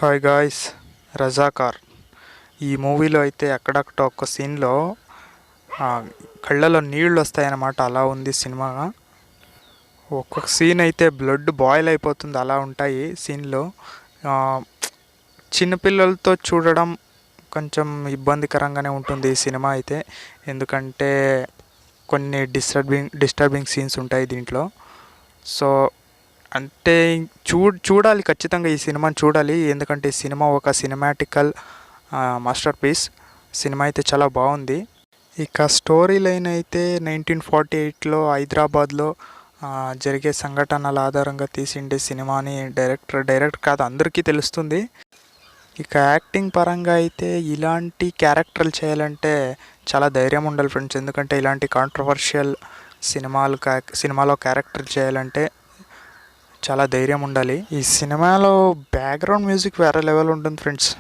Hi guys, Razakar ఈ మూవీలో అయితే అక్కడక్కడ ఒక సీన్లో కళ్ళలో నీళ్ళు వస్తాయన్నమాట. అలా ఉంది సినిమా. ఒక్కొక్క సీన్ అయితే బ్లడ్ బాయిల్ అయిపోతుంది, అలా ఉంటాయి సీన్లో. చిన్నపిల్లలతో చూడడం కొంచెం ఇబ్బందికరంగానే ఉంటుంది ఈ సినిమా అయితే. ఎందుకంటే కొన్ని డిస్టర్బింగ్ సీన్స్ ఉంటాయి దీంట్లో. సో అంటే చూడాలి, ఖచ్చితంగా ఈ సినిమాని చూడాలి. ఎందుకంటే ఈ సినిమా ఒక సినిమాటికల్ మాస్టర్ పీస్. సినిమా అయితే చాలా బాగుంది. ఇక స్టోరీ లైన్ అయితే 1948లో హైదరాబాద్లో జరిగే సంఘటనల ఆధారంగా తీసిండే సినిమాని డైరెక్ట్ కాదు, అందరికీ తెలుస్తుంది. ఇక యాక్టింగ్ పరంగా అయితే ఇలాంటి క్యారెక్టర్లు చేయాలంటే చాలా ధైర్యం ఉండాలి ఫ్రెండ్స్. ఎందుకంటే ఇలాంటి కాంట్రవర్షియల్ సినిమాలో క్యారెక్టర్ చేయాలంటే చాలా ధైర్యం ఉండాలి. ఈ సినిమాలో బ్యాక్గ్రౌండ్ మ్యూజిక్ వేరే లెవెల్ ఉంటుంది ఫ్రెండ్స్.